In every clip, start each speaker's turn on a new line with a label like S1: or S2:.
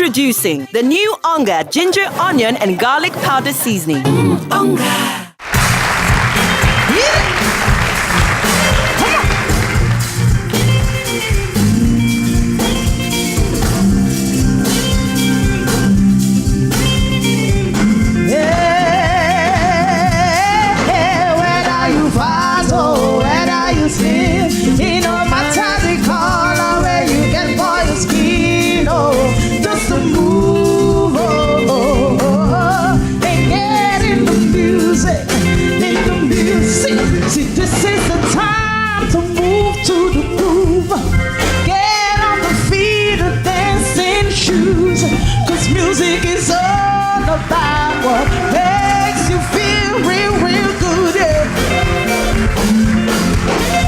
S1: Introducing the new ONGA ginger, onion and garlic powder seasoning. ONGA.
S2: Music is all about what makes you feel real, real good, yeah.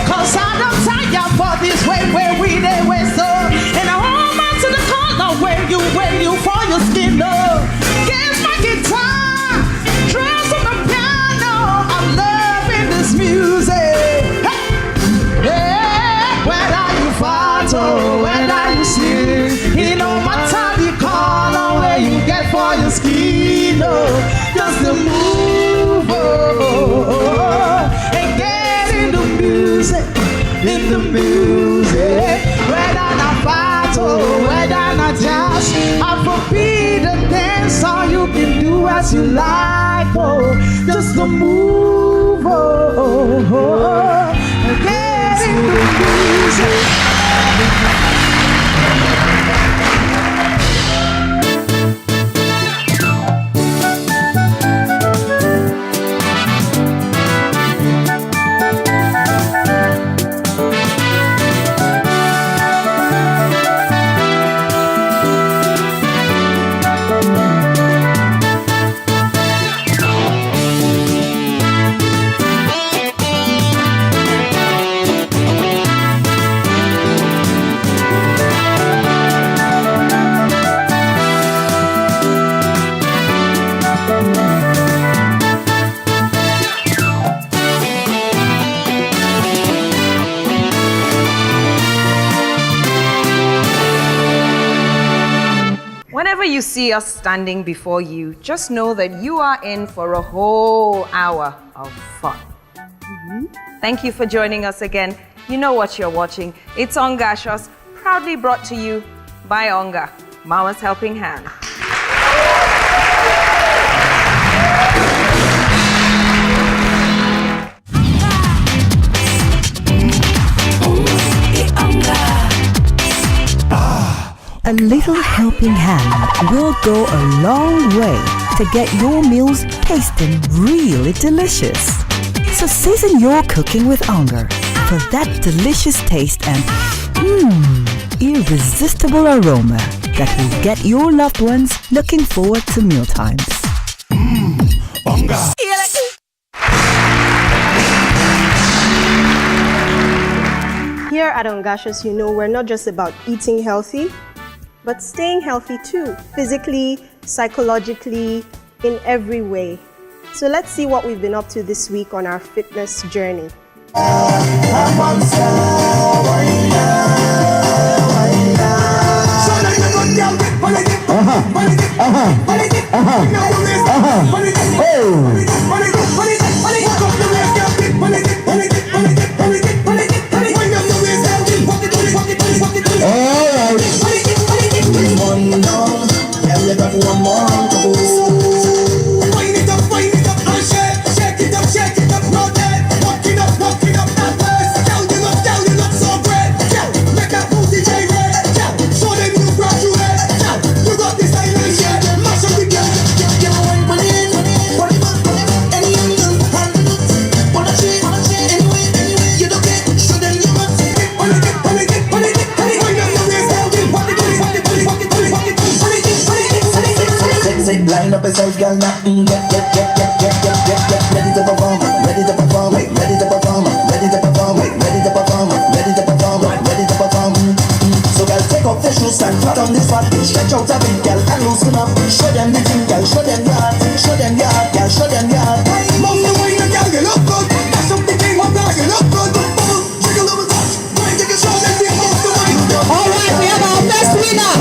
S2: Cause I'm not tired for this way where we they way so. And I hold on to the corner where you for your skin, no. Get my guitar, drums on the piano. I'm loving this music. Hey. Yeah. When are you fat or when are you sing? You know my time you call on where you get for your skin, oh. Just to move, and get in the music, whether not fight or whether not jazz, I forbid the dance, or you can do as you like, oh. Just to move, and get in the music.
S3: Whenever you see us standing before you, just know that you are in for a whole hour of fun. Thank you for joining us again. You know what you're watching. It's Ongacious, proudly brought to you by ONGA, Mama's Helping Hand.
S4: A little helping hand will go a long way to get your meals tasting really delicious. So season your cooking with ONGA for that delicious taste and irresistible aroma that will get your loved ones looking forward to mealtimes.
S5: ONGA.
S6: Here at Ongacious, you know we're not just about eating healthy, but staying healthy too, physically, psychologically, in every way. So let's see what we've been up to this week on our fitness journey.
S2: One more to go. Wind it up, and shake it up, no dead. Knock it up, that verse. Down you look so great. Make that booty gyrate. Show them you graduate. You got this silence, mash up the girl. Any angle, wanna cheat, anyway, you don't get. Show them you got it. Wind up your waist, line up yourself, girl, now get ready to perform, ready to perform, ready to perform, ready to perform, ready to perform, ready to perform, ready to perform. So girl, take off your shoes and flat on this spot, stretch out a bit, girl, and loosen up. Show them the thing, girl, show them your heart, girl, show them your heart. Move the way, girl, you look good. That's up the thing, oh girl, you look good. Bubble, jiggle over top, wine, take a show them the move the way. All right, we have our first winner.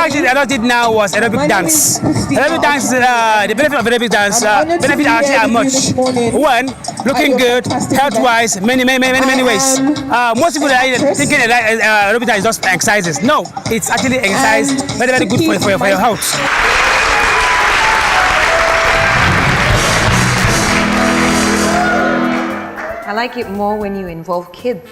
S5: actually I just did now was aerobic dance. Aerobic dance, the benefit of aerobic dance, benefits actually are much. One, looking good, health-wise, many ways. Most people are thinking that aerobic dance is just exercises. No, it's actually exercise, very good for your health.
S3: I like it more when you involve kids.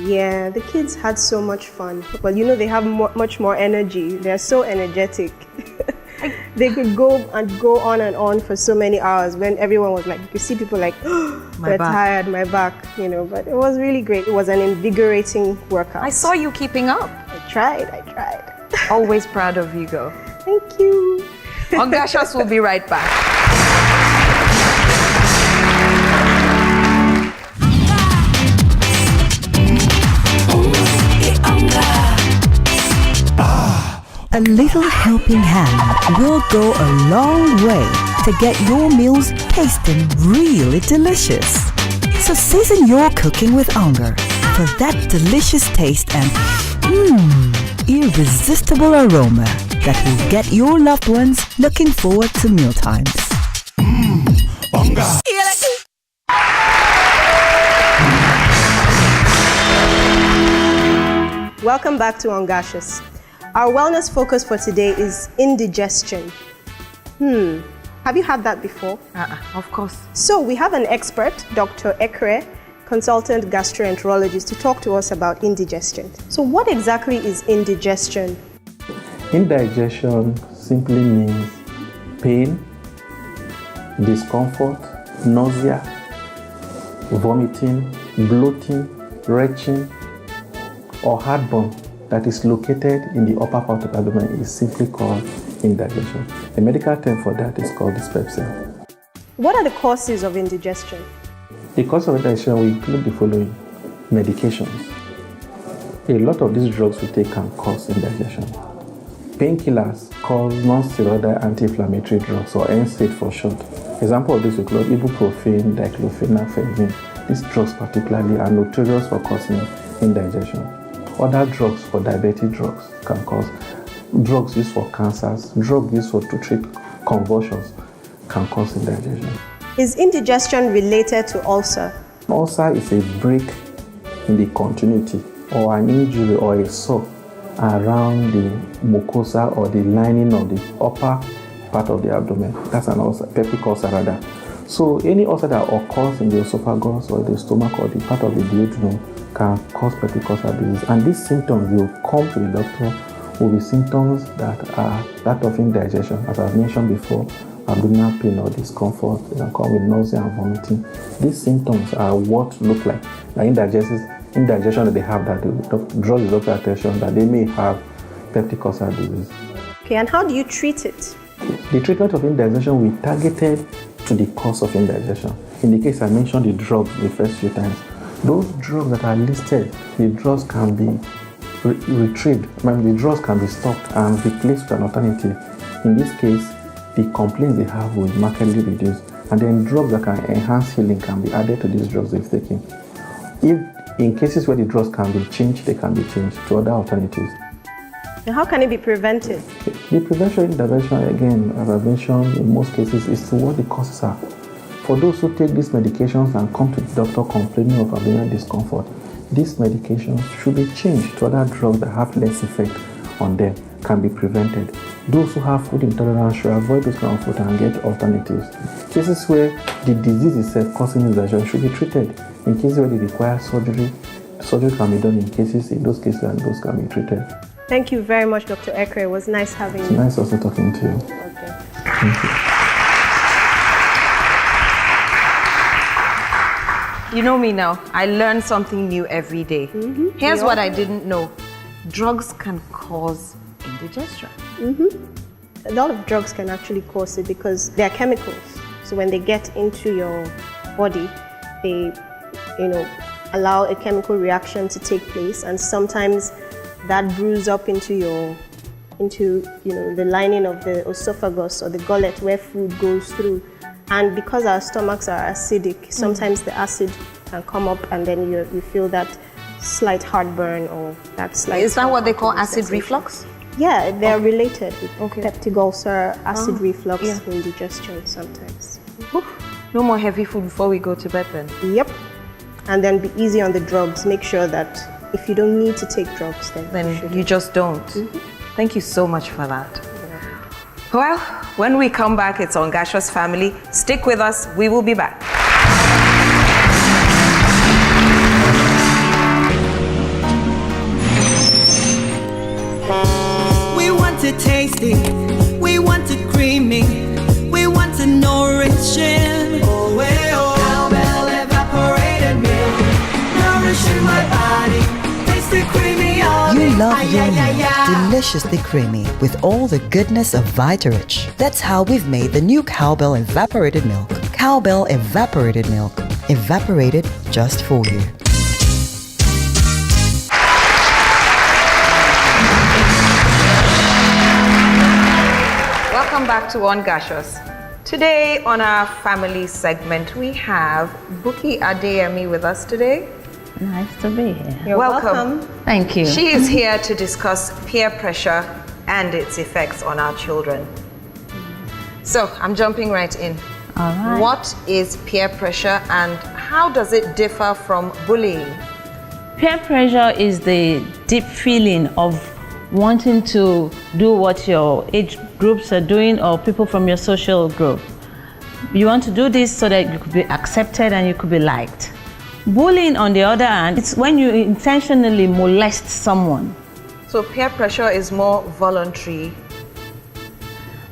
S6: Yeah, the kids had so much fun. Well, you know, they have much more energy. They're so energetic. They could go on and on for so many hours when everyone was like, you could see people like, they're tired, my back, you know, but it was really great. It was an invigorating workout.
S3: I saw you keeping up.
S6: I tried.
S3: Always proud of you, girl.
S6: Thank you.
S3: Ongacious will be right back.
S4: A little helping hand will go a long way to get your meals tasting really delicious. So season your cooking with ONGA for that delicious taste and irresistible aroma that will get your loved ones looking forward to mealtimes.
S5: ONGA.
S6: Welcome back to Ongacious. Our wellness focus for today is indigestion. Have you had that before?
S3: Of course.
S6: So we have an expert, Dr. Ekre, consultant gastroenterologist, to talk to us about indigestion. So what exactly is indigestion?
S7: Indigestion simply means pain, discomfort, nausea, vomiting, bloating, retching, or heartburn that is located in the upper part of the abdomen is simply called indigestion. The medical term for that is called dyspepsia.
S6: What are the causes of indigestion?
S7: The cause of indigestion will include the following: medications. A lot of these drugs we take can cause indigestion. Painkillers cause non-steroidal anti-inflammatory drugs, or NSAID for short. Example of this include ibuprofen, diclofenac, Fentanyl. These drugs particularly are notorious for causing indigestion. Other drugs for diabetic drugs can cause, drugs used for cancers, drugs used to treat convulsions can cause indigestion.
S6: Is indigestion related to ulcer?
S7: Ulcer is a break in the continuity or an injury or a sore around the mucosa or the lining of the upper part of the abdomen. That's an ulcer, peptic ulcer rather. So any ulcer that occurs in the esophagus or the stomach or the part of the duodenum can cause peptic ulcer disease, and these symptoms will come to the doctor will be symptoms that are that of indigestion. As I've mentioned before, abdominal pain or discomfort, they can come with nausea and vomiting. These symptoms are what look like the indigestion that they have, that draws the doctor's attention that they may have peptic ulcer disease.
S6: Okay, and how do you treat it?
S7: The treatment of indigestion will be targeted to the cause of indigestion. In the case I mentioned the drugs the first few times, those drugs that are listed, the drugs can be retrieved. The drugs can be stopped and replaced with an alternative. In this case, the complaints they have will be markedly reduced, and then drugs that can enhance healing can be added to these drugs they've taken. If in cases where the drugs can be changed, they can be changed to other alternatives.
S6: And how can it be prevented?
S7: The prevention intervention, again, as I mentioned, in most cases is to what the causes are. For those who take these medications and come to the doctor complaining of abdominal discomfort, these medications should be changed to other drugs that have less effect on them, can be prevented. Those who have food intolerance should avoid those kind of food and get alternatives. Cases where the disease itself causing indigestion should be treated. In cases where they require surgery, surgery can be done in those cases, and those can be treated.
S6: Thank you very much, Dr. Ekre. It was nice having you.
S7: It's nice also talking to you.
S6: Okay.
S7: Thank you.
S3: You know me now. I learn something new every day. Here's what I didn't know. Drugs can cause indigestion.
S6: A lot of drugs can actually cause it because they are chemicals. So when they get into your body, they, allow a chemical reaction to take place, and sometimes that brews up into the lining of the esophagus or the gullet where food goes through. And because our stomachs are acidic, sometimes the acid can come up, and then you feel that slight heartburn or that slight...
S3: Is that what they call acid reflux?
S6: Yeah, they're related with
S3: Okay.
S6: peptic ulcer, acid reflux,
S3: yeah.
S6: indigestion sometimes.
S3: No more heavy food before we go to bed then.
S6: Yep. And then be easy on the drugs. Make sure that if you don't need to take drugs, then
S3: You just don't. Thank you so much for that. Well, when we come back, it's Ongacious Family. Stick with us. We will be back.
S1: We want it tasty, we want it creamy, we want it nourishing. Oh, well, oh. Cowbell evaporated milk, nourishing my body, tasty creamy.
S4: You love your milk deliciously creamy with all the goodness of Vitarich. That's how we've made the new Cowbell Evaporated Milk. Cowbell Evaporated Milk. Evaporated just for you.
S3: Welcome back to Ongacious. Today on our family segment, we have Buki Adeyemi with us today.
S8: Nice to be here.
S6: You're welcome.
S8: Thank you.
S3: She is here to discuss peer pressure and its effects on our children. So I'm jumping right in.
S8: All right.
S3: What is peer pressure and how does it differ from bullying?
S8: Peer pressure is the deep feeling of wanting to do what your age groups are doing or people from your social group. You want to do this so that you could be accepted and you could be liked. Bullying, on the other hand, it's when you intentionally molest someone.
S3: So peer pressure is more voluntary.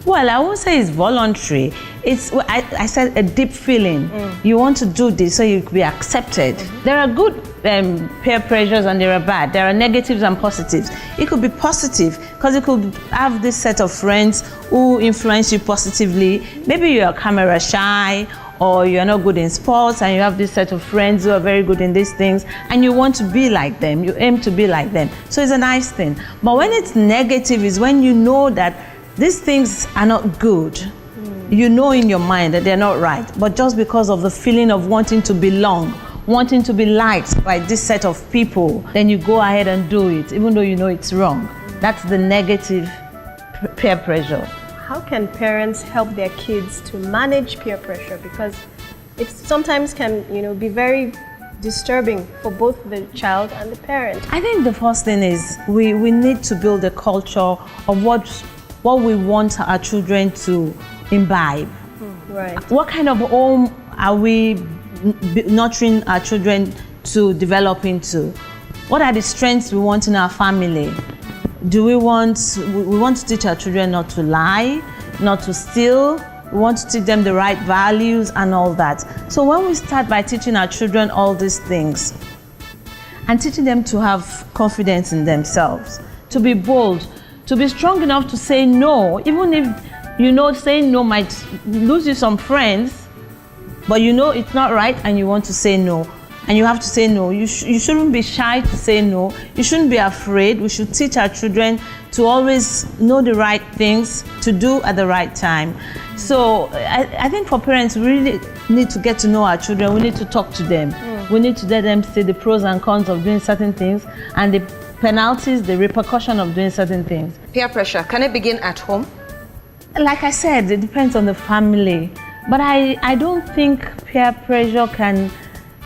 S8: Well, I won't say it's voluntary. It's, I said, a deep feeling. You want to do this so you could be accepted. There are good peer pressures and there are bad. There are negatives and positives. It could be positive because you could have this set of friends who influence you positively. Maybe you're camera shy or you're not good in sports and you have this set of friends who are very good in these things and you want to be like them. You aim to be like them. So it's a nice thing. But when it's negative is when you know that these things are not good. You know in your mind that they're not right, but just because of the feeling of wanting to belong, wanting to be liked by this set of people, then you go ahead and do it, even though you know it's wrong. That's the negative peer pressure.
S6: How can parents help their kids to manage peer pressure? Because it sometimes can, be very disturbing for both the child and the parent.
S8: I think the first thing is we need to build a culture of what we want our children to imbibe.
S6: Right.
S8: What kind of home are we nurturing our children to develop into? What are the strengths we want in our family? Do we want to teach our children not to lie, not to steal? We want to teach them the right values and all that. So when we start by teaching our children all these things and teaching them to have confidence in themselves, to be bold, to be strong enough to say no, even if saying no might lose you some friends, but it's not right and you want to say no. And you have to say no. You shouldn't be shy to say no. You shouldn't be afraid. We should teach our children to always know the right things to do at the right time. So I think for parents, we really need to get to know our children. We need to talk to them. We need to let them see the pros and cons of doing certain things and the penalties, the repercussion of doing certain things.
S3: Peer pressure, can it begin at home?
S8: Like I said, it depends on the family. But I don't think peer pressure can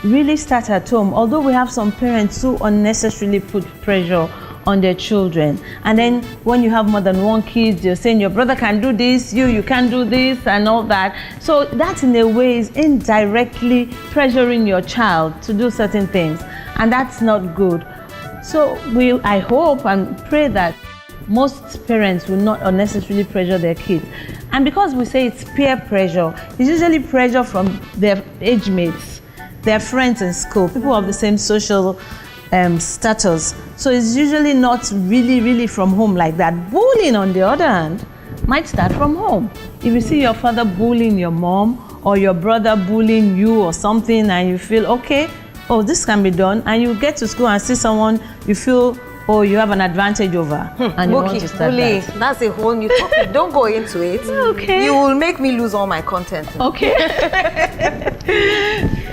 S8: really start at home, although we have some parents who unnecessarily put pressure on their children. And then when you have more than one kid, you're saying your brother can do this, you can't do this and all that. So that in a way is indirectly pressuring your child to do certain things. And that's not good. So I hope and pray that most parents will not unnecessarily pressure their kids. And because we say it's peer pressure, it's usually pressure from their age mates, their friends in school, people of the same social status. So it's usually not really from home like that. Bullying, on the other hand, might start from home. If you see your father bullying your mom or your brother bullying you or something and you feel, okay, oh, this can be done, and you get to school and see someone you feel, oh, you have an advantage over, and you want to start that.
S3: That's a whole new topic. Don't go into it.
S8: Okay.
S3: You will make me lose all my content.
S8: Okay.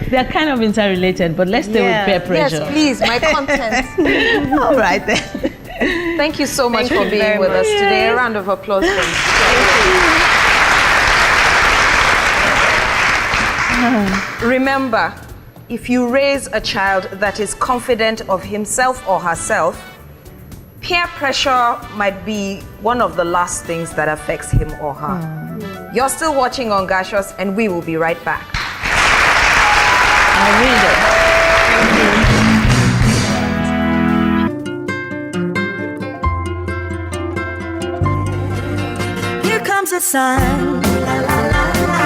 S8: They're kind of interrelated, but let's stay with peer pressure.
S3: Yes, please, my content.
S8: All right then.
S3: Thank you so much
S6: Thank
S3: for
S6: you
S3: being
S6: very
S3: with us
S6: much.
S3: today. A round of applause for you. Remember, if you raise a child that is confident of himself or herself, peer pressure might be one of the last things that affects him or her. You're still watching Ongacious, and we will be right back.
S8: I'll read it.
S1: Here comes the sun. La, la, la, la.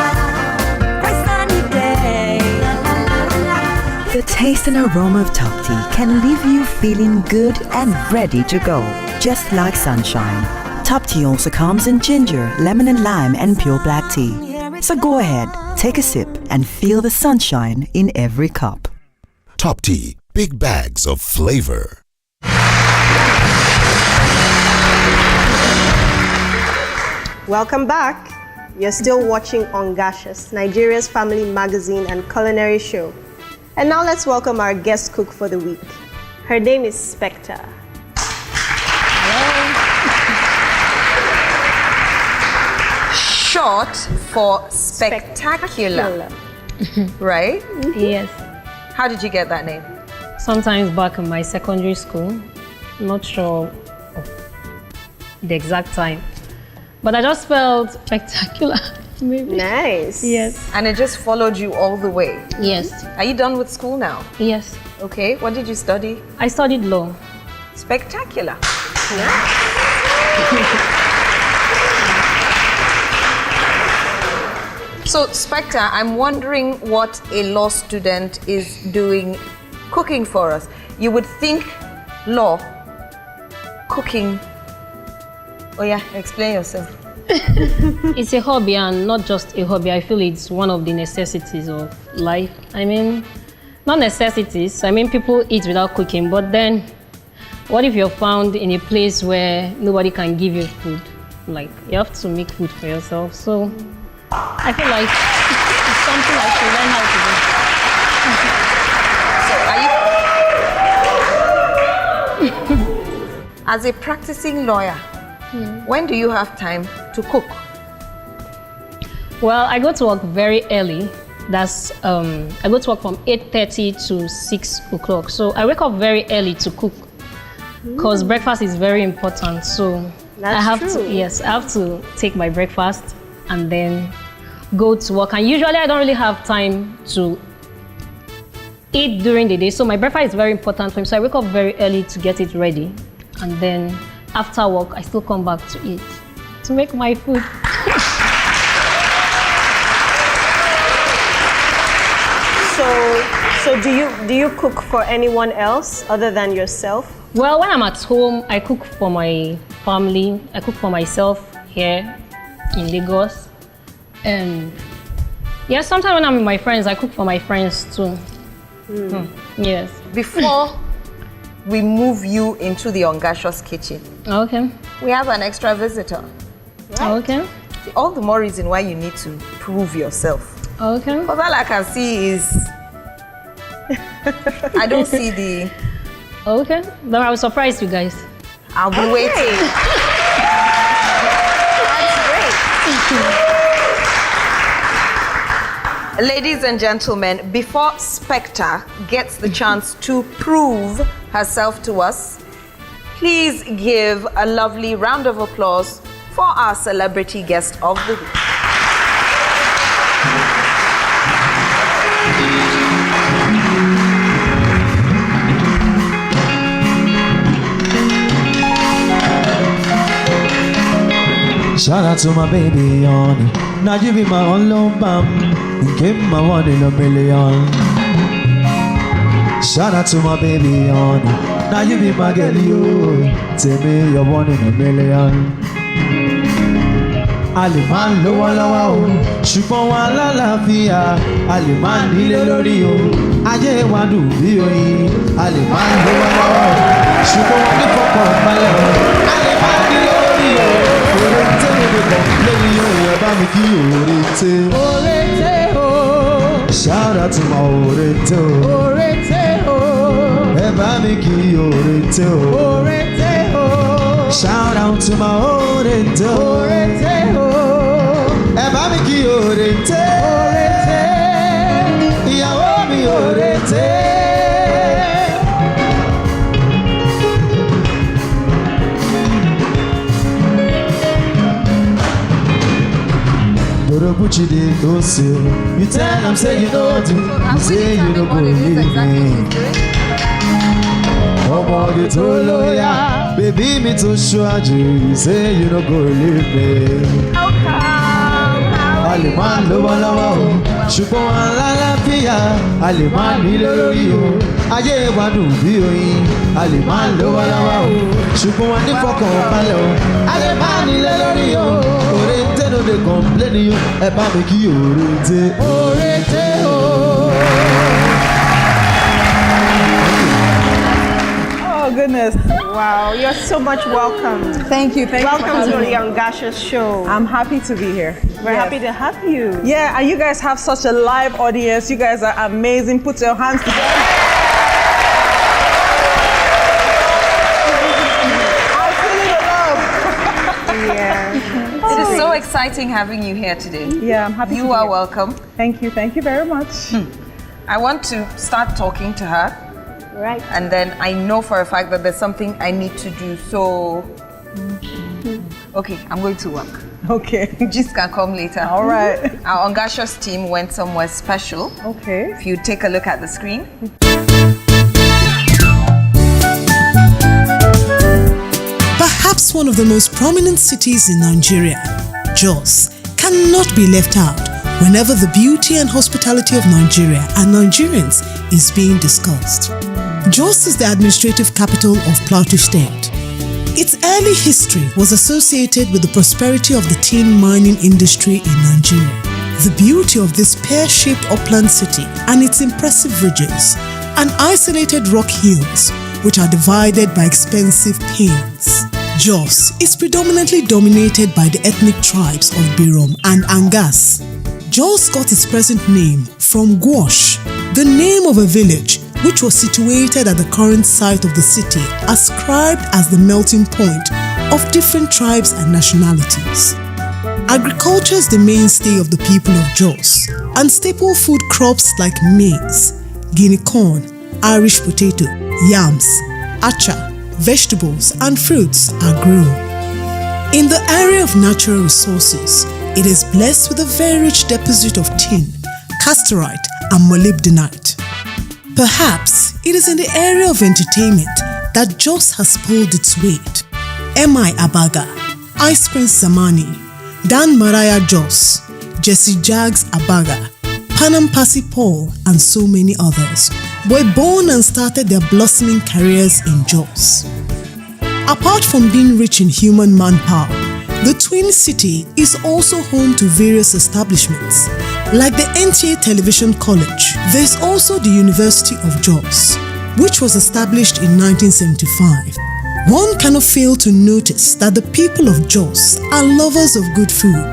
S1: Bright sunny day. La, la, la, la.
S4: The taste and aroma of top tea can leave you feeling good and ready to go, just like sunshine. Top tea also comes in ginger, lemon and lime, and pure black tea. So go ahead, take a sip, and feel the sunshine in every cup.
S9: Top Tea, big bags of flavor.
S6: Welcome back. You're still watching Ongacious, Nigeria's family magazine and culinary show. And now let's welcome our guest cook for the week. Her name is Spectre.
S3: Short for spectacular, right?
S10: Yes.
S3: How did you get that name?
S10: Sometimes back in my secondary school, not sure of the exact time, but I just felt spectacular. Maybe.
S6: Nice.
S10: Yes.
S3: And it just followed you all the way.
S10: Yes.
S3: Are you done with school now?
S10: Yes.
S3: Okay, what did you study?
S10: I studied law.
S3: Spectacular. So, Spectre, I'm wondering what a law student is doing cooking for us. You would think law, cooking. Oh yeah, explain yourself.
S10: It's a hobby, and not just a hobby. I feel it's one of the necessities of life. I mean, not necessities. I mean, people eat without cooking, but then what if you're found in a place where nobody can give you food? Like, you have to make food for yourself. So I feel like it's something I should learn how to do.
S3: As a practicing lawyer, when do you have time to cook?
S10: Well, I go to work very early. That's I go to work from 8:30 to 6 o'clock. So I wake up very early to cook because breakfast is very important. So
S6: That's
S10: I have
S6: true.
S10: to, yes, I have to take my breakfast and then go to work. And usually I don't really have time to eat during the day. So my breakfast is very important for me. So I wake up very early to get it ready. And then after work, I still come back to eat, to make my food.
S6: So do you cook for anyone else other than yourself?
S10: Well, when I'm at home, I cook for my family. I cook for myself here in Lagos. And yeah, sometimes when I'm with my friends, I cook for my friends too. Yes.
S3: Before we move you into the Ongacious kitchen,
S10: Okay.
S3: we have an extra visitor.
S10: Okay.
S3: All the more reason why you need to prove yourself.
S10: Okay.
S3: Because all I can see is, I don't see the,
S10: Okay. Then I will surprise you guys.
S3: I'll be waiting. Ladies and gentlemen, before Spectre gets the chance to prove herself to us, please give a lovely round of applause for our celebrity guest of the week.
S11: Shout out to my baby on. Now you be my own love bam. Give my 1 in a million. Shout out to my baby on. Now you be my girl, you. Tell me you're 1 in a million. Aliman lo wa lawa o, ṣùgbọ́n wa lálàáfíà. Aliman nílé lórí o, ayé wa dùn bí oyin. Aliman lo wa lawa o, ṣùgbọ́n wa ní fọkàn balẹ̀ o. Aliman nílé lórí o, òrèǹté lóde kan lórí o, ẹ bá mi kí òrèǹté. Òrèǹté o. Shout out to my òrèǹté o. Òrèǹté o. Ẹ bá mi kí òrèǹté o. Òrèǹté o. Shout out to my Orete.
S2: Orete, oh.
S11: Ẹ bá mi kí Orete.
S2: Orete.
S11: Ìyàwó mi Orete. Buchi dey go see. You tell them say you don't do. You say you don't go leave me. Ọmọ get to lawyer, baby me to show you. You say you don't go leave me.
S3: How come?
S11: Àlèmọ́ lọ́wọ́lọ́wọ́ o, ṣùgbọ́n alálàáfíà. Àlèmọ́ nílé lórí o, ayé wa dùn bí oyin. Àlèmọ́ lọ́wọ́lọ́wọ́ o, ṣùgbọ́n wa ní fọkànbalẹ̀ o. Àlèmọ́ nílé lórí o, Orete no dey complain yo. Ẹ bá mi kí Orete.
S2: Orete, oh. Oh, goodness.
S6: Wow, you're so much welcome.
S2: Thank you.
S6: Welcome to the Ongacious show.
S2: I'm happy to be here.
S6: We're happy to have you.
S2: Yeah, and you guys have such a live audience. You guys are amazing. Put your hands together. I'm feeling the love.
S6: Yeah.
S3: It is so exciting having you here today.
S2: Yeah, I'm happy.
S3: You are welcome.
S2: Thank you. Thank you very much.
S3: I want to start talking to her.
S6: Right.
S3: And then I know for a fact that there's something I need to do. So, okay, I'm going to work.
S2: Okay.
S3: Just can come later.
S2: All right.
S3: Our Ongacious team went somewhere special.
S2: Okay.
S3: If you take a look at the screen.
S12: Perhaps one of the most prominent cities in Nigeria, Jos, cannot be left out whenever the beauty and hospitality of Nigeria and Nigerians is being discussed. Jos is the administrative capital of Plateau State. Its early history was associated with the prosperity of the tin mining industry in Nigeria. The beauty of this pear-shaped upland city and its impressive ridges and isolated rock hills, which are divided by expensive plains. Jos is predominantly dominated by the ethnic tribes of Birom and Angas. Jos got its present name from Gwash, the name of a village which was situated at the current site of the city, ascribed as the melting point of different tribes and nationalities. Agriculture is the mainstay of the people of Jos, and staple food crops like maize, guinea corn, Irish potato, yams, acha, vegetables, and fruits are grown. In the area of natural resources, it is blessed with a very rich deposit of tin, casterite, and molybdenite. Perhaps it is in the area of entertainment that Jos has pulled its weight. M.I. Abaga, Ice Prince Zamani, Dan Maraya Jos, Jesse Jags Abaga, Panam Pasi Paul, and so many others were born and started their blossoming careers in Jos. Apart from being rich in human manpower, the Twin City is also home to various establishments. Like the NTA Television College, there is also the University of Jos, which was established in 1975. One cannot fail to notice that the people of Jos are lovers of good food.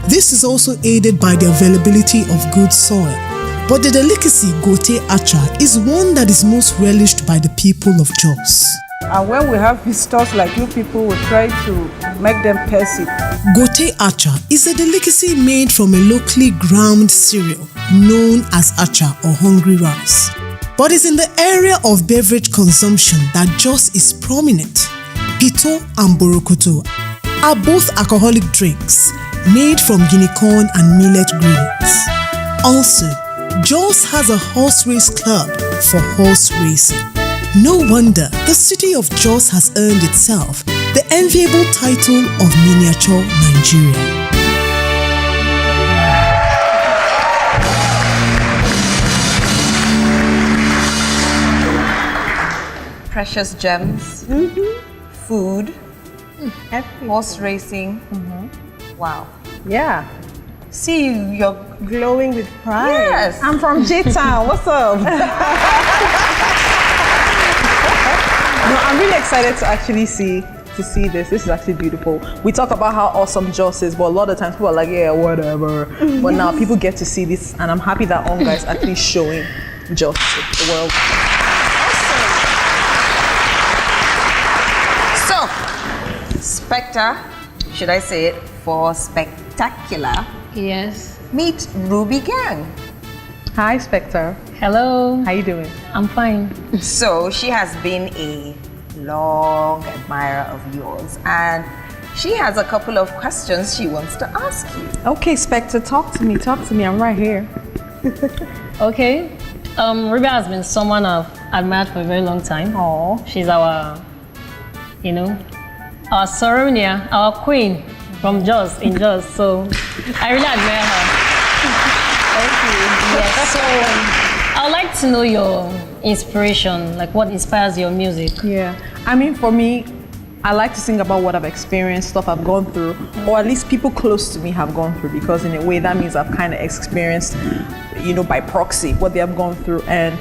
S12: This is also aided by the availability of good soil. But the delicacy gote acha is one that is most relished by the people of Jos.
S2: And when we have visitors like you people, we try to make them taste it.
S12: Gote acha is a delicacy made from a locally ground cereal known as acha or hungry rice. But it's in the area of beverage consumption that Jos is prominent. Pito and Borokoto are both alcoholic drinks made from guinea corn and millet grains. Also, Jos has a horse race club for horse racing. No wonder the city of Jos has earned itself the enviable title of Miniature Nigeria.
S3: Precious gems, food, horse racing. Wow.
S2: Yeah.
S3: See you, you're
S6: Glowing with pride.
S3: yes.
S2: I'm from J-Town. What's up? No, I'm really excited to actually see this. This is actually beautiful. We talk about how awesome Jos is, but a lot of times people are like, yeah, whatever. But now people get to see this, and I'm happy that ONGA is actually showing Jos to the world.
S3: So, Spectre, should I say it, for spectacular.
S10: Yes.
S3: Meet Ruby Gang.
S13: Hi, Spectre.
S10: Hello.
S13: How you doing?
S10: I'm fine.
S3: So she has been a long admirer of yours, and she has a couple of questions she wants to ask you.
S13: Okay, Spectre, talk to me. I'm right here.
S10: Okay. Ruby has been someone I've admired for a very long time.
S13: Oh.
S10: She's our, our Soronia, our queen from Jos, in Jos. So I really admire her.
S13: Thank you.
S10: Yes. So I would like to know your inspiration, like what inspires your music.
S13: Yeah. I mean, for me, I like to sing about what I've experienced, stuff I've gone through, or at least people close to me have gone through, because in a way that means I've kind of experienced, by proxy, what they have gone through. And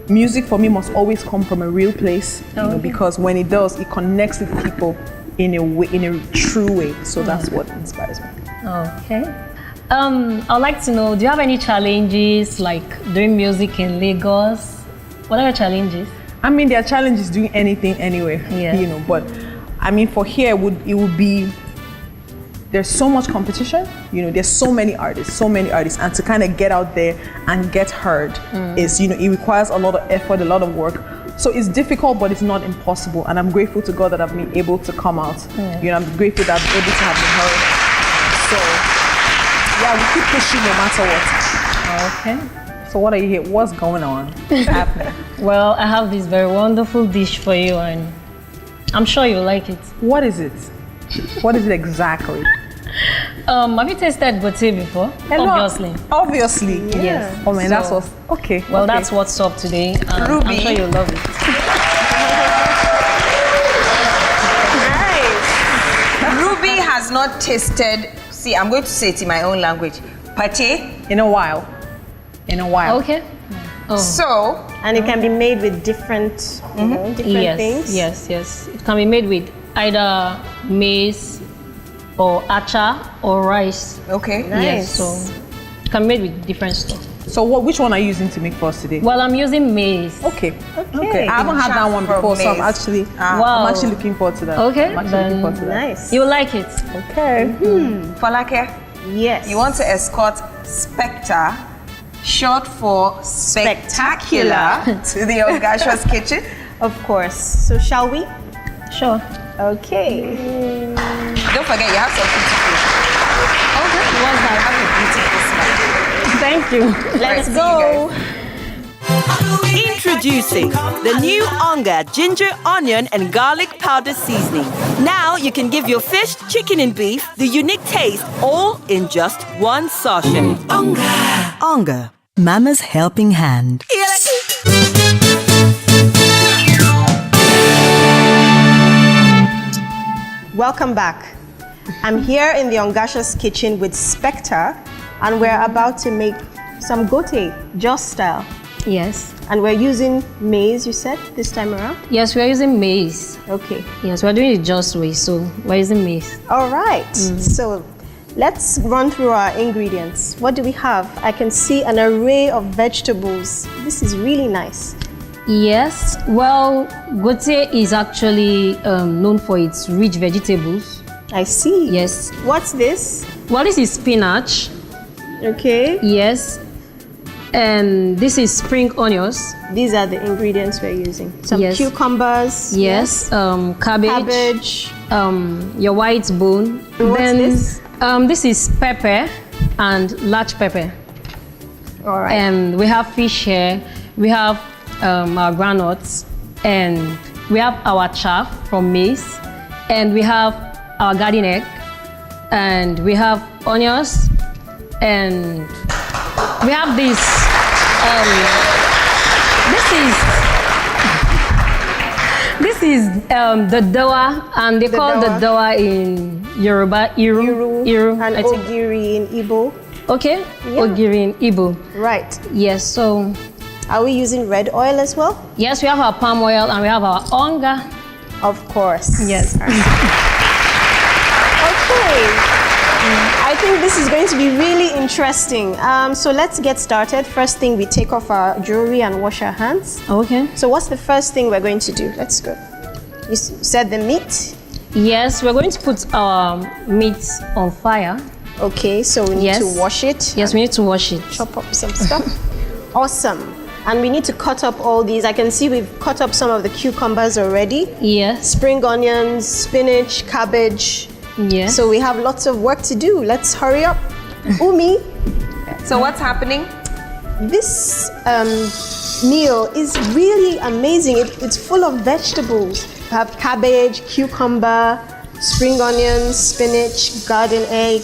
S13: music for me must always come from a real place, because when it does, it connects with people in a way, in a true way. So that's what inspires me.
S10: Okay. I'd like to know, do you have any challenges like doing music in Lagos? What are your challenges?
S13: I mean, there are challenges doing anything anyway, but I mean, for here, it would be, there's so much competition, there's so many artists, and to kind of get out there and get heard is, it requires a lot of effort, a lot of work. So it's difficult, but it's not impossible. And I'm grateful to God that I've been able to come out. I'm grateful that I'm able to have been heard. So, yeah, we keep pushing no matter what.
S10: Okay.
S13: So what are you here? What's going on? What's happening?
S10: Well, I have this very wonderful dish for you, and I'm sure you'll like it.
S13: What is it? What is it exactly?
S10: Have you tasted gote before? Obviously.
S13: Obviously.
S10: Yes.
S13: Oh man, that's what's okay.
S10: Well, that's what's up today.
S3: Ruby.
S10: I'm sure you'll love it.
S3: Nice. Ruby has not tasted. See, I'm going to say it in my own language. Pate.
S13: In a while.
S10: Okay. Oh.
S3: So,
S6: and it can be made with different, different things.
S10: Yes. It can be made with either maize or acha or rice.
S3: Okay.
S6: Nice.
S10: Yes, so it can be made with different stuff.
S13: So which one are you using to make for us today?
S10: Well, I'm using maize.
S13: Okay. I haven't had that one before, so I'm actually looking forward to that.
S10: Okay.
S6: Nice.
S10: You'll like it.
S13: Okay.
S3: Falake,
S6: Yes.
S3: you want to escort Spectre, short for spectacular, to the Ongacious kitchen?
S6: Of course. So shall we?
S10: Sure.
S6: Okay.
S3: Don't forget, you have something to do.
S10: Okay. What's that?
S3: Have a beautiful smile.
S10: Thank you.
S6: Let's go.
S1: Introducing the new ONGA ginger, onion, and garlic powder seasoning. Now you can give your fish, chicken, and beef the unique taste, all in just one sachet.
S4: ONGA, Mama's helping hand.
S6: Welcome back. I'm here in the Ongacious kitchen with Spectre, and we're about to make some gote, Jos style.
S10: Yes.
S6: And we're using maize, you said, this time around?
S10: Yes, we're using maize.
S6: Okay.
S10: Yes, we're doing it just way, so we're using maize.
S6: All right. So let's run through our ingredients. What do we have? I can see an array of vegetables. This is really nice.
S10: Yes. Well, gote is actually known for its rich vegetables.
S6: I see.
S10: Yes.
S6: What's this?
S10: Well, this is spinach.
S6: Okay.
S10: Yes. And this is spring onions.
S6: These are the ingredients we're using. Some
S10: Yes.
S6: cucumbers.
S10: Yes. Cabbage. Your white bone.
S6: What's this?
S10: This is pepper and large pepper.
S6: All right.
S10: And we have fish here. We have our granules, and we have our chaff from maize, and we have our garden egg, and we have onions, and we have this. This is the dawa, and they call the dawa in Yoruba Iru,
S6: and
S10: I think.
S6: ogiri in Igbo.
S10: Okay,
S6: Yeah.
S10: ogiri in Igbo.
S6: Right.
S10: Yes, so.
S6: Are we using red oil as well?
S10: Yes, we have our palm oil and we have our ONGA.
S6: Of course.
S10: Yes.
S6: Okay. I think this is going to be really interesting. So let's get started. First thing, we take off our jewelry and wash our hands.
S10: Okay.
S6: So what's the first thing we're going to do? Let's go. You said the meat?
S10: Yes, we're going to put our meat on fire.
S6: Okay, so we need to wash it.
S10: Yes, we need to wash it.
S6: Chop up some stuff. Awesome. And we need to cut up all these. I can see we've cut up some of the cucumbers already.
S10: Yes.
S6: Spring onions, spinach, cabbage.
S10: Yes.
S6: So we have lots of work to do. Let's hurry up. Umi.
S3: So what's happening?
S6: This meal is really amazing. It's full of vegetables. We have cabbage, cucumber, spring onions, spinach, garden egg.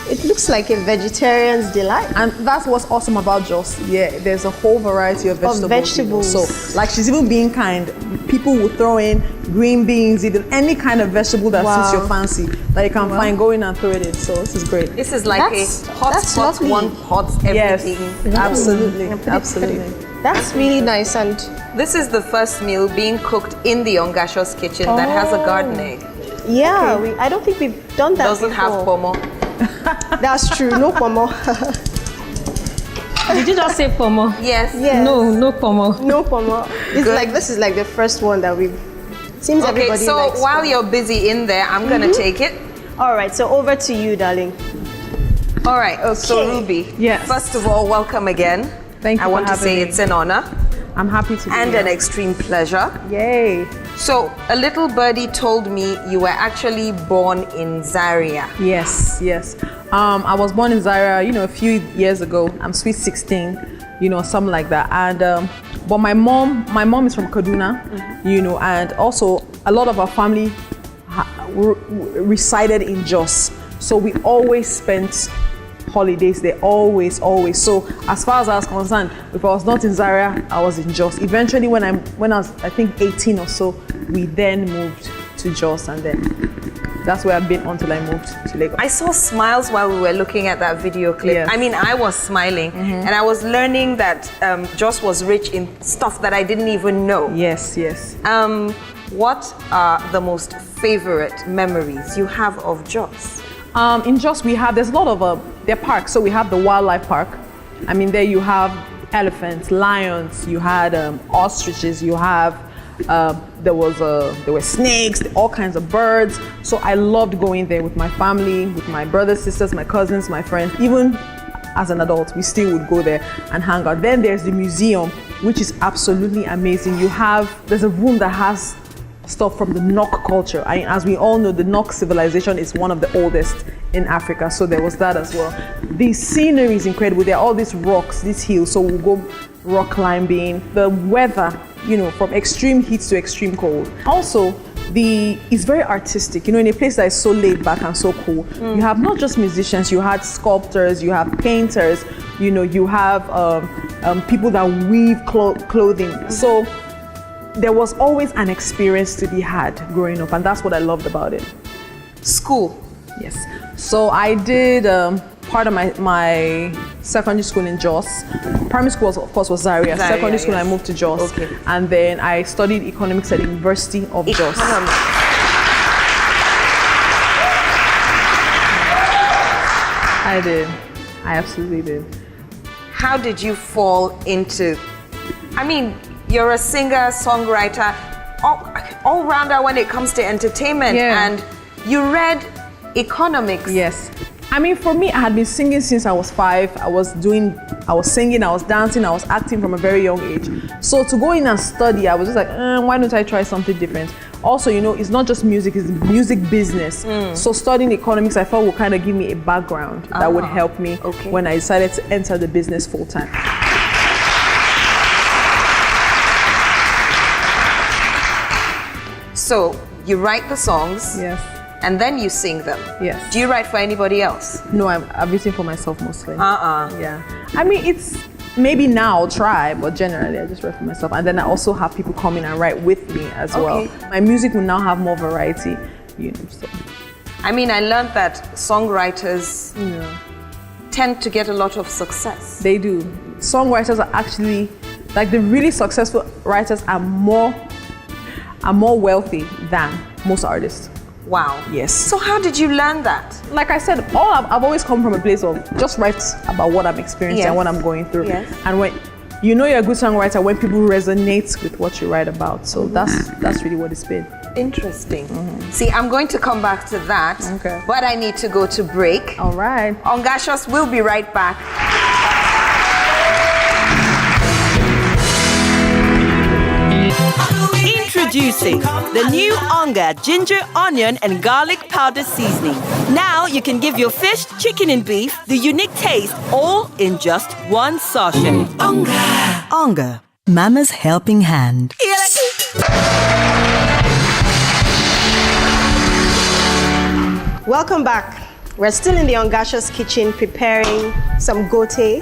S6: It looks like a vegetarian's delight.
S13: And that's what's awesome about Jos. Yeah, there's a whole variety of vegetables. So, like, she's even being kind. People will throw in green beans, either any kind of vegetable that suits your fancy that you can find. Go in and throw it in. So this is great.
S3: This is like a hot one pot everything.
S13: Yes, absolutely, absolutely.
S6: That's really nice. And
S3: this is the first meal being cooked in the Ongacious kitchen that has a garden egg.
S6: Yeah, I don't think we've done that
S3: Doesn't
S6: before.
S3: have pomo.
S6: That's true, no pomo.
S10: Did you just say pomo?
S3: Yes.
S10: No pomo.
S6: No pomo. This is like the first one that we've. Seems everybody
S3: so
S6: likes
S3: while
S6: pomo.
S3: you're busy in there, I'm gonna take it.
S6: All right, so over to you, darling.
S3: All right. So Ruby.
S13: Yes.
S3: First of all, welcome again.
S13: Thank you.
S3: I want to say it's an honor.
S13: I'm happy to be
S3: and
S13: here.
S3: an extreme pleasure.
S13: Yay.
S3: So a little birdie told me you were actually born in Zaria.
S13: Yes. I was born in Zaria, a few years ago. I'm sweet 16, something like that. And but my mom is from Kaduna, and also a lot of our family resided in Jos. So we always spent holidays there, always. So as far as I was concerned, if I was not in Zaria, I was in Jos. Eventually, when I was, I think, 18 or so, we then moved to Jos, and then that's where I've been until I moved to Lagos.
S3: I saw smiles while we were looking at that video clip.
S13: Yes.
S3: I mean, I was smiling, and I was learning that Jos was rich in stuff that I didn't even know.
S13: Yes.
S3: What are the most favorite memories you have of Jos?
S13: In Jos, there's a lot of their parks. So we have the wildlife park. I mean, there you have elephants, lions, you had ostriches, you have there were snakes, all kinds of birds. So I loved going there with my family, with my brothers, sisters, my cousins, my friends. Even as an adult, we still would go there and hang out. Then there's the museum, which is absolutely amazing. There's a room that has stuff from the Nok culture. As we all know, the Nok civilization is one of the oldest in Africa, so there was that as well. The scenery is incredible. There are all these rocks, these hills, so we'll go rock climbing. The weather, from extreme heat to extreme cold. Also, it's very artistic, in a place that is so laid back and so cool. You have not just musicians, you had sculptors, you have painters, you have people that weave clothing. So there was always an experience to be had growing up, and that's what I loved about it.
S3: School.
S13: Yes. So I did part of my secondary school in Jos. Primary school, of course, was Zaria. Secondary school, I moved to Jos. Okay. And then I studied economics at the University of Jos. I did. I absolutely did.
S3: How did you fall into, you're a singer, songwriter, all-rounder when it comes to entertainment, and you read economics.
S13: Yes. For me, I had been singing since I was 5. I was singing, I was dancing, I was acting from a very young age. So to go in and study, I was just like, why don't I try something different? Also, it's not just music, it's music business. So studying economics, I thought would kind of give me a background that would help me when I decided to enter the business full time.
S3: So you write the songs.
S13: Yes.
S3: And then you sing them.
S13: Yes.
S3: Do you write for anybody else?
S13: No, I've written for myself mostly.
S3: Yeah.
S13: It's maybe now I'll try, but generally I just write for myself. And then I also have people come in and write with me as well. My music will now have more variety, So.
S3: I learned that songwriters tend to get a lot of success.
S13: They do. Songwriters are actually, like, the really successful writers are more wealthy than most artists.
S3: Wow.
S13: Yes.
S3: So how did you learn that?
S13: Like I said, I've always come from a place of just write about what I'm experiencing and what I'm going through.
S3: Yes.
S13: And when you're a good songwriter when people resonate with what you write about. So that's really what it's been.
S3: Interesting. See, I'm going to come back to that, but I need to go to break.
S13: All right.
S3: Ongacious will be right back.
S4: Introducing the new ONGA ginger, onion, and garlic powder seasoning. Now you can give your fish, chicken, and beef the unique taste all in just one sachet. ONGA, Mama's helping hand.
S6: Welcome back. We're still in the Ongacious kitchen preparing some gote,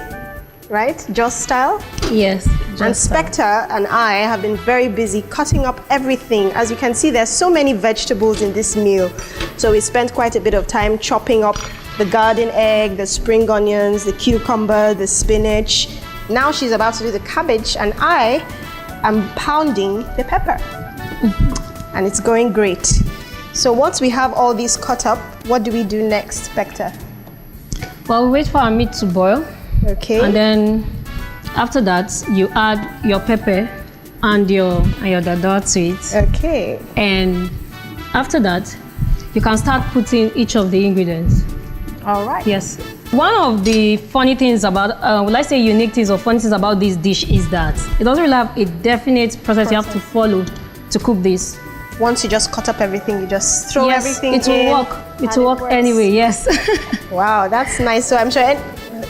S6: right? Jos style?
S10: Yes.
S6: And Spectre and I have been very busy cutting up everything. As you can see, there's so many vegetables in this meal. So we spent quite a bit of time chopping up the garden egg, the spring onions, the cucumber, the spinach. Now she's about to do the cabbage and I am pounding the pepper. And it's going great. So once we have all these cut up, what do we do next, Spectre?
S10: Well, we wait for our meat to boil.
S6: Okay.
S10: And then after that, you add your pepper and your dada to it.
S6: Okay.
S10: And after that, you can start putting each of the ingredients.
S6: All right.
S10: Yes. One of the funny things about, let's say unique things or funny things about this dish is that it doesn't really have a definite process you have to follow to cook this.
S6: Once you just cut up everything, you just throw everything in.
S10: It will work. It will work anyway, yes.
S6: Wow, that's nice. So I'm sure,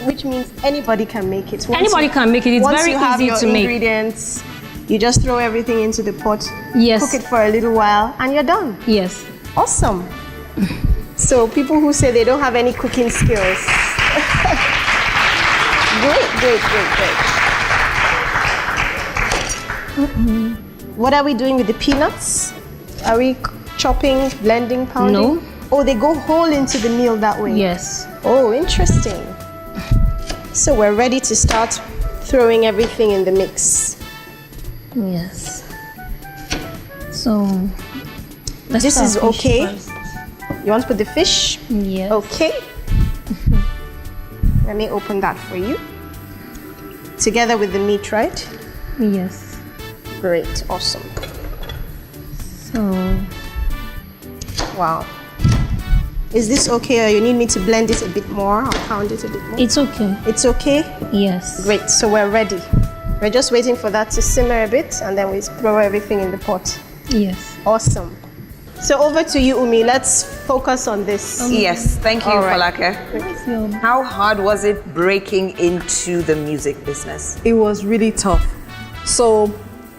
S6: which means anybody can make it.
S10: Anybody can make it. It's very easy to make.
S6: Once you have your ingredients, you just throw everything into the pot.
S10: Yes.
S6: Cook it for a little while, and you're done.
S10: Yes.
S6: Awesome. So people who say they don't have any cooking skills. Great. What are we doing with the peanuts? Are we chopping, blending, pounding?
S10: No.
S6: Oh, they go whole into the meal that way?
S10: Yes.
S6: Oh, interesting. So we're ready to start throwing everything in the mix.
S10: Yes. So,
S6: this is okay. You want to put the fish?
S10: Yes.
S6: Okay. Let me open that for you. Together with the meat, right?
S10: Yes.
S6: Great, awesome.
S10: So,
S6: wow. Is this okay or you need me to blend it a bit more or pound it a bit more?
S10: It's okay.
S6: It's okay?
S10: Yes.
S6: Great, so we're ready. We're just waiting for that to simmer a bit and then we throw everything in the pot.
S10: Yes.
S6: Awesome. So over to you, Umi. Let's focus on this.
S3: Yes, thank you,
S6: All right.
S3: Falake. How hard was it breaking into the music business?
S13: It was really tough. So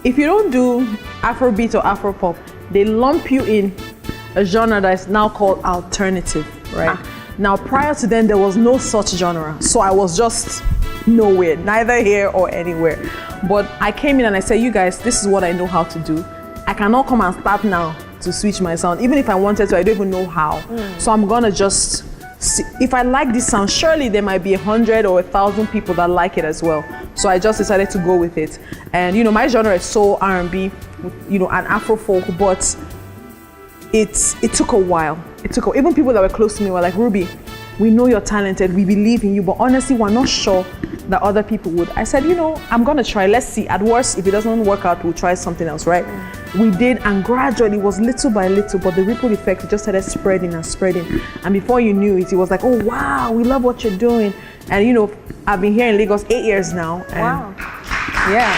S13: if you don't do Afrobeat or Afropop, they lump you in a genre that is now called alternative, right? Now, prior to then, there was no such genre. So I was just nowhere, neither here or anywhere. But I came in and I said, you guys, this is what I know how to do. I cannot come and start now to switch my sound. Even if I wanted to, I don't even know how. So I'm gonna just see. If I like this sound, surely there might be 100 or 1,000 people that like it as well. So I just decided to go with it. And you know, my genre is soul, R&B, you know, and Afro folk, but it took a while. Even people that were close to me were like, Ruby, we know you're talented, we believe in you, but honestly, we're not sure that other people would. I said, you know, I'm gonna try, let's see. At worst, if it doesn't work out, we'll try something else, right? We did, and gradually, it was little by little, but the ripple effect just started spreading and spreading. And before you knew it, it was like, oh wow, we love what you're doing. And you know, I've been here in Lagos 8 years now. And
S6: Wow.
S13: Yeah.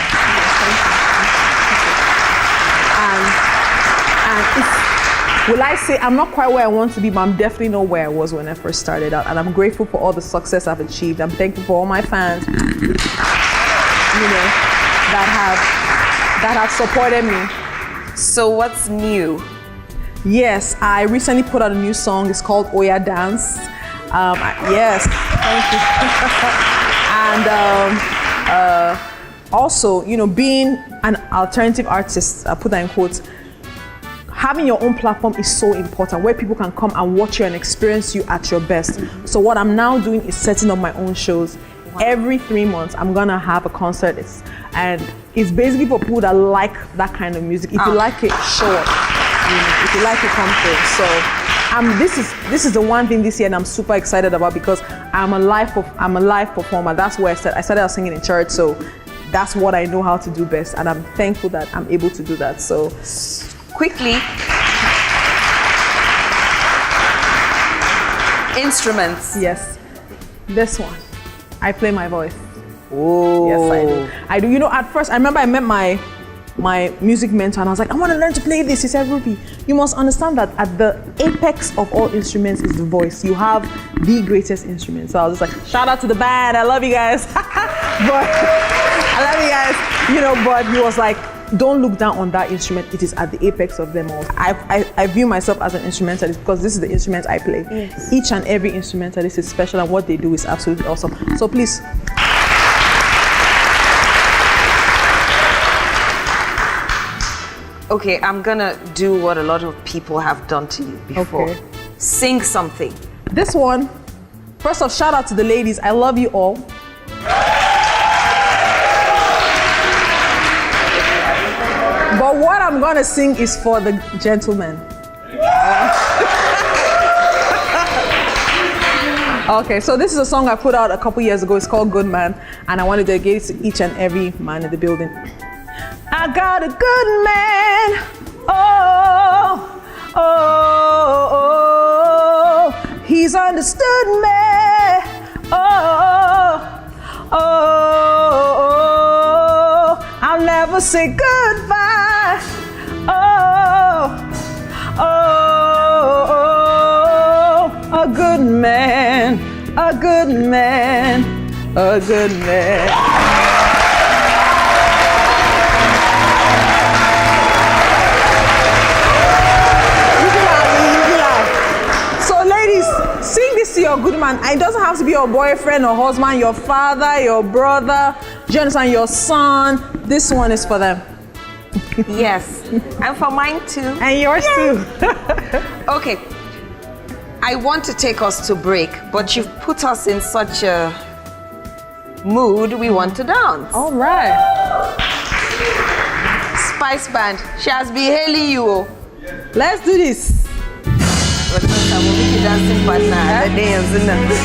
S13: And it's, will I say I'm not quite where I want to be, but I'm definitely not where I was when I first started out. And I'm grateful for all the success I've achieved. I'm thankful for all my fans, you know, that have supported me. So what's new? Yes, I recently put out a new song. It's called Oya Dance. Yes, thank you. And also, you know, being an alternative artist, I put that in quotes, having your own platform is so important, where people can come and watch you and experience you at your best. So what I'm now doing is setting up my own shows. Every 3 months, I'm gonna have a concert, and it's basically for people that like that kind of music. If you like it, show up. You know, if you like it, come through. So this is the one thing this year that I'm super excited about, because I'm a live performer. That's where I started out singing in church, so that's what I know how to do best, and I'm thankful that I'm able to do that. So
S3: quickly. Instruments.
S13: Yes. This one. I play my voice.
S3: Oh.
S13: Yes, I do. I do. You know, at first, I remember I met my music mentor and I was like, I want to learn to play this. He said, Ruby, you must understand that at the apex of all instruments is the voice. You have the greatest instrument. So I was just like, shout out to the band. I love you guys. But I love you guys. You know, but he was like, don't look down on that instrument. It is at the apex of them all. I view myself as an instrumentalist because this is the instrument I play. Yes. Each and every instrumentalist is special and what they do is absolutely awesome. So please.
S3: Okay, I'm gonna do what a lot of people have done to you before.
S13: Okay.
S3: Sing something.
S13: This one, first off, shout out to the ladies. I love you all. But what I'm gonna sing is for the gentlemen. Okay, so this is a song I put out a couple years ago. It's called Good Man, and I want to dedicate it to each and every man in the building. I got a good man. Oh, oh, oh. He's understood me. Oh, oh, oh. I'll never say goodbye. Oh, oh, oh. A good man, a good man, a good man. Sing this to your good man. It doesn't have to be your boyfriend or husband, your father, your brother, do you understand, your son. This one is for them.
S3: Yes, and for mine too.
S13: And yours too.
S3: Okay, I want to take us to break, but you've put us in such a mood, we want to dance.
S13: All right.
S3: Spice Band, she has been hailing you.
S13: Let's do this.
S3: Dancing partner, the dance,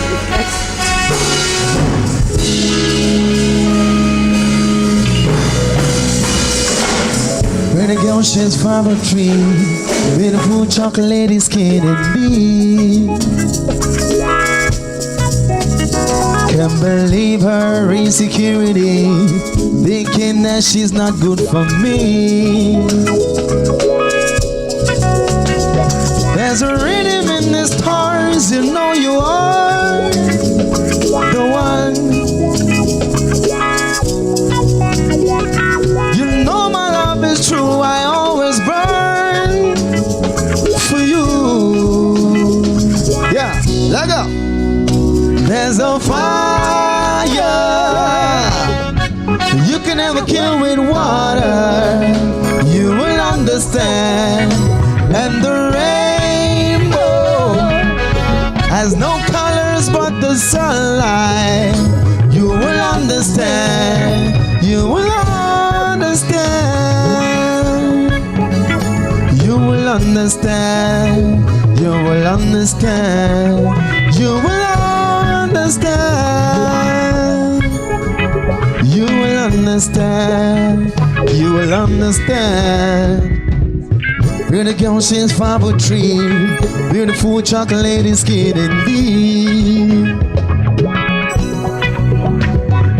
S11: When a girl sheds from a tree, beautiful chocolate skin and deep. Can't believe her insecurity, thinking that she's not good for me. There's a rhythm in the stars, you know you are the one. You know my love is true, I always burn for you. Yeah, let go. There's a fire you can never kill with water. You will understand. And the rainbow has no colors but the sunlight. You will understand. You will understand. You will understand. You will understand. You will understand. You will understand. You will understand. Pretty girl, she's 5'3", beautiful chocolate skin indeed.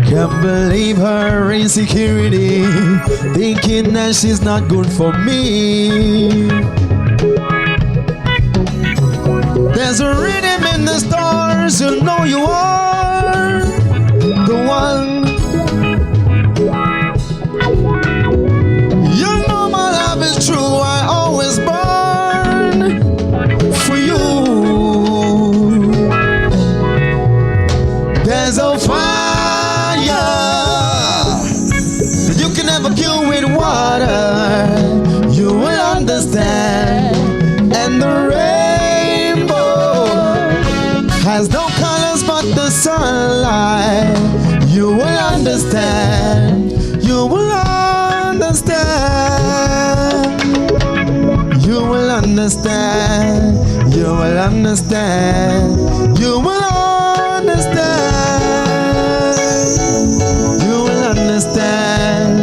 S11: Can't believe her insecurity, thinking that she's not good for me. There's a rhythm in the stars, you know you are the one. You know my love is true, I always burn for you. There's a fire you can never kill with water. You will understand. And the rainbow has no colors but the sunlight. You will understand. You will understand. You will understand. You will understand. You will understand. You will understand.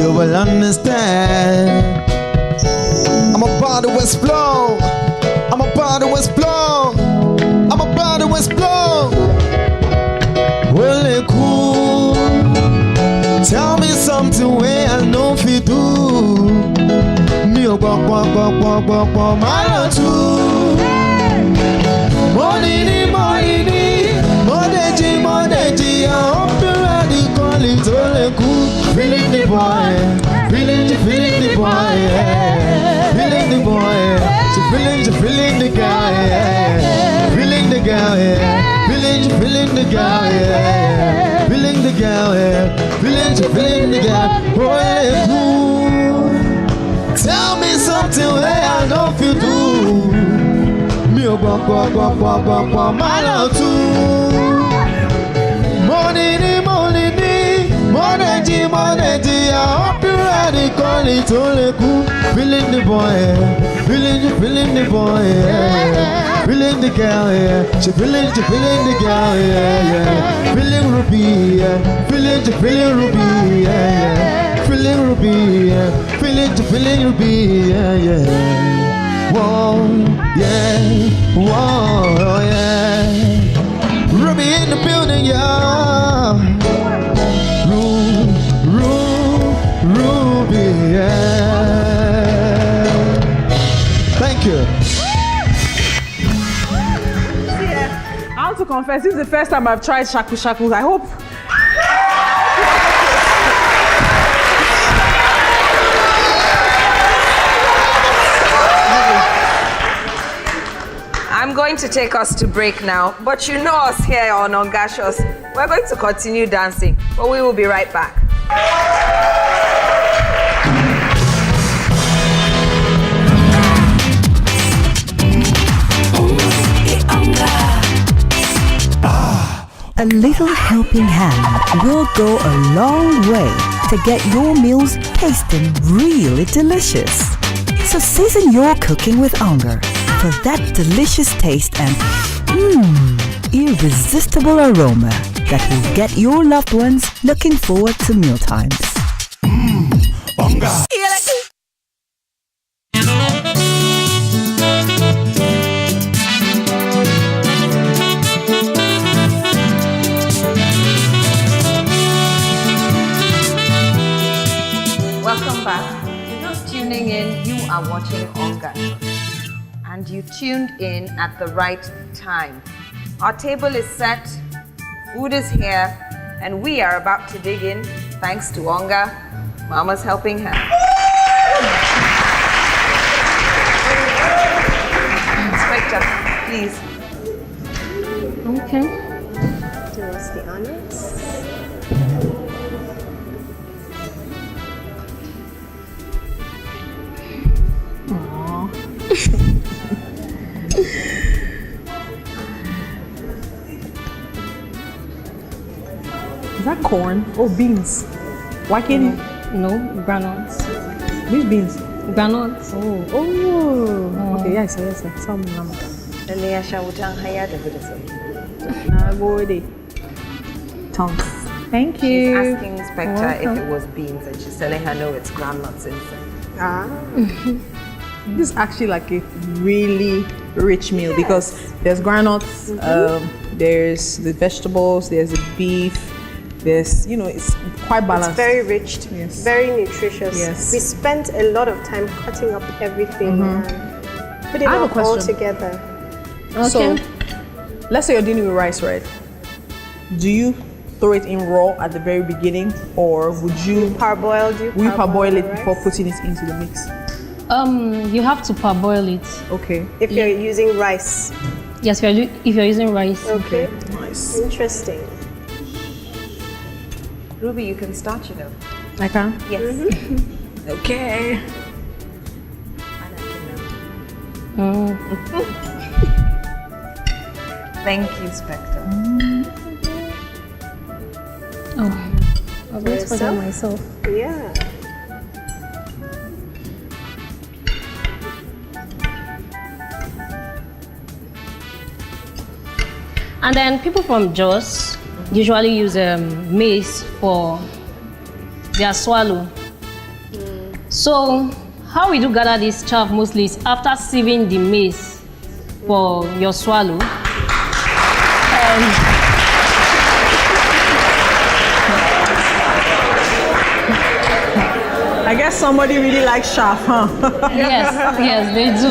S11: You will understand. explode. I'm about to explode. I'm about to explode. Well, it cool. Tell me something where I know if you do. Me oh my love too. Money, I hope you're ready. Call it all a cool. Feeling the boy, feeling the boy, yeah. Feeling the boy, so feeling the guy, yeah. Feeling the guy, yeah. Feeling the guy, yeah. Feeling the guy, yeah. Feeling the guy. Boy, cool. Tell me something where I know if you do. Me oh my love too. Money, I hope you're ready. Call it all a cool. Feeling the boy, yeah. Feeling the boy, yeah. Feeling the girl, yeah. She feeling the girl, yeah. Feeling Ruby, yeah. Feeling Ruby, yeah. Feeling Ruby, yeah. Feeling Ruby, yeah. Whoa, yeah. Whoa, yeah. Ruby in the building, yeah. Ruby, yeah. Thank you.
S13: I want to confess, this is the first time I've tried shaku shaku. I hope.
S3: I'm going to take us to break now, but you know us here on Ongacious. We're going to continue dancing, but we will be right back.
S4: A little helping hand will go a long way to get your meals tasting really delicious. So season your cooking with ONGA for that delicious taste and irresistible aroma that will get your loved ones looking forward to mealtimes.
S9: ONGA.
S3: Welcome back. If you're just tuning in, you are watching Ongacious. And you tuned in at the right time. Our table is set, food is here, and we are about to dig in thanks to ONGA, Mama's Helping Hand. Inspector, please.
S10: Okay.
S6: Do us the honors.
S13: Is that corn or beans? Why can't you?
S10: No, granules.
S13: Which beans?
S10: Granules.
S13: Oh. Okay, yes, sir. Some mama. Tongues. Thank you.
S3: She's asking Inspector if it was beans, and she's telling her no, it's groundnuts inside.
S13: This is actually like a really rich meal because there's granules, there's the vegetables, there's the beef, there's, it's quite balanced.
S6: It's very rich,
S13: yes.
S6: Very nutritious.
S13: Yes.
S6: We spent a lot of time cutting up everything and putting
S13: I have
S6: it
S13: a
S6: all
S13: question.
S6: together.
S10: Okay.
S13: So, let's say you're dealing with rice, right? Do you throw it in raw at the very beginning, or would you
S6: parboil
S13: it before putting it into the mix?
S10: You have to parboil it.
S13: Okay.
S6: If you're using rice.
S10: Yes, if you're using rice.
S6: Okay.
S13: Nice.
S6: Interesting.
S3: Ruby, you can start,
S13: I can?
S3: Yes.
S13: Okay.
S3: Thank you, Spectre.
S10: Oh, I'll wait for them myself.
S6: Yeah.
S10: And then people from Jos usually use maize for their swallow. So how we do gather this chaff mostly is after sieving the maize for your swallow.
S13: I guess somebody really likes chaff, huh?
S10: yes, they do.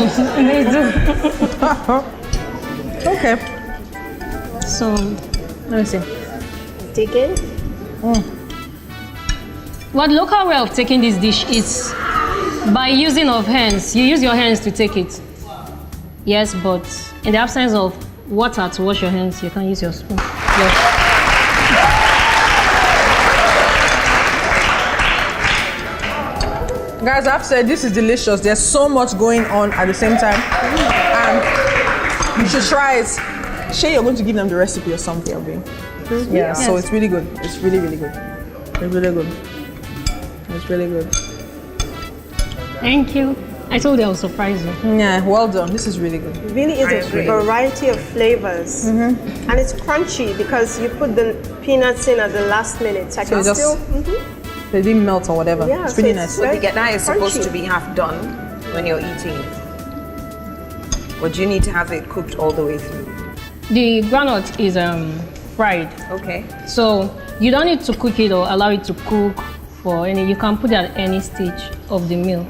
S10: They do.
S13: Okay.
S10: So, let me see.
S6: Take it.
S10: What local way of taking this dish is by using of hands. You use your hands to take it. Yes, but in the absence of water to wash your hands, you can use your spoon. Yes.
S13: Guys, I've said this is delicious. There's so much going on at the same time. And you should try it. Shay, you're going to give them the recipe or something, Obi. Yeah, so it's really good. It's really, really good. It's really good. It's really good.
S10: Thank you. I told you I will surprise you.
S13: Yeah, well done. This is really good.
S6: It really is a variety of flavors. And it's crunchy because you put the peanuts in at the last minute. So I can still...
S13: They didn't melt or whatever.
S6: Yeah,
S13: it's really nice.
S3: But the getna is supposed to be half done when you're eating it. But you need to have it cooked all the way through.
S10: The granite is fried.
S3: Okay.
S10: So you don't need to cook it or allow it to cook for any. You can put it at any stage of the meal.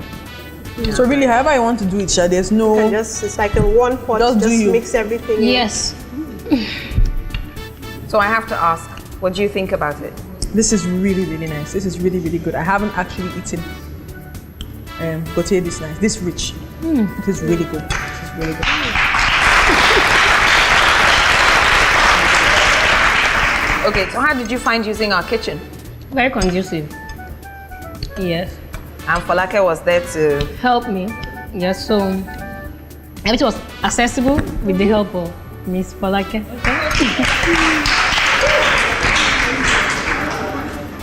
S13: So really, however you want to do it, Sha, there's no...
S6: You can just, it's like a one pot, just mix everything
S10: Yes.
S3: So I have to ask, what do you think about it?
S13: This is really, really nice. This is really, really good. I haven't actually eaten gote this nice, this rich. It is really good. This is really good.
S3: Okay, so how did you find using our kitchen?
S10: Very conducive. Yes.
S3: And Folake was there to
S10: help me. Yes, so everything was accessible with the help of Miss Folake.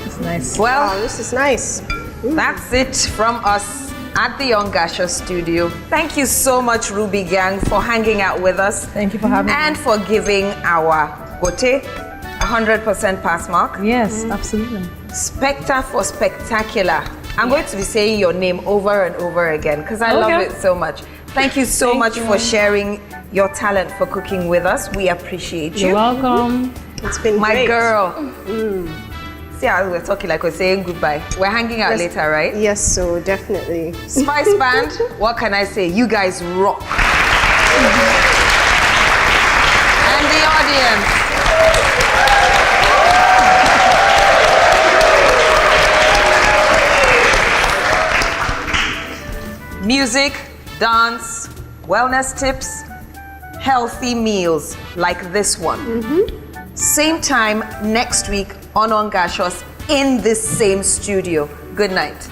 S13: It's nice.
S3: Well,
S6: wow, this is nice.
S3: That's it from us at the Ongacious studio. Thank you so much, Ruby Gang, for hanging out with us.
S13: Thank you for having me.
S3: And for giving our gote 100% pass mark.
S13: Yes, absolutely.
S3: Spectre for spectacular. I'm going to be saying your name over and over again because I love it so much. Thank you so much for sharing your talent for cooking with us. We appreciate you.
S10: You're welcome.
S6: It's been
S3: my
S6: great.
S3: girl. See how we're talking like we're saying goodbye. We're hanging out later, right?
S6: Yes, so definitely.
S3: Spice Band, what can I say? You guys rock. And the audience. Music, dance, wellness tips, healthy meals like this one. Same time next week on Ongacious in this same studio. Good night.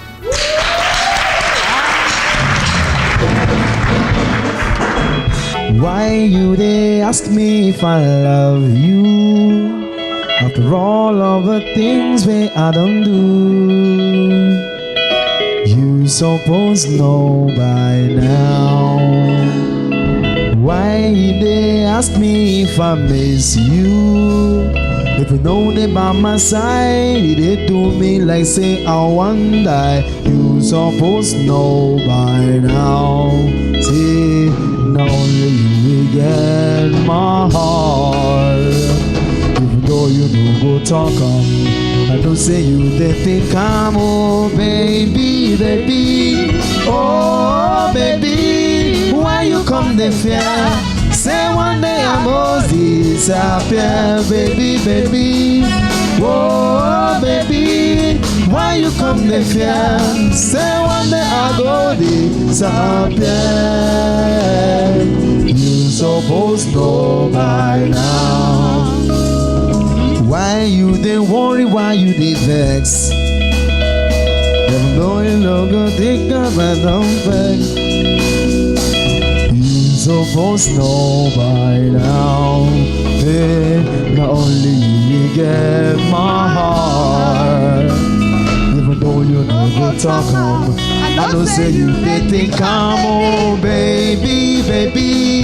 S11: Why you they ask me if I love you? After all of the things we I don't do, you suppose know by now. Why they ask me if I miss you? If you know them by my side, they do me like say I want die. You suppose know by now. See, now only you will get my heart. Even though you do go talk I don't say you they think I'm oh baby, baby. Oh baby, why you come the fear? Say one day I must disappear, baby, baby. Oh baby, why you come the fear? Say one day I go disappear. You supposed to know by now. Why you they worry, why you they vex? Them know you no go think about don't vex. You supposed to know by now. Hey, not only you get my heart. Even though you no go talk I don't say you they think I'm oh baby, baby.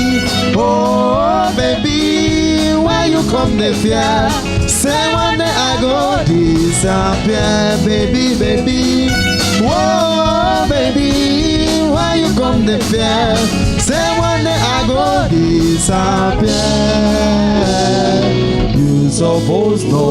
S11: Oh baby, why you come the fear? Say one day I go disappear, baby, baby. Whoa, baby. why you come the fear? Say one day I go disappear. You suppose know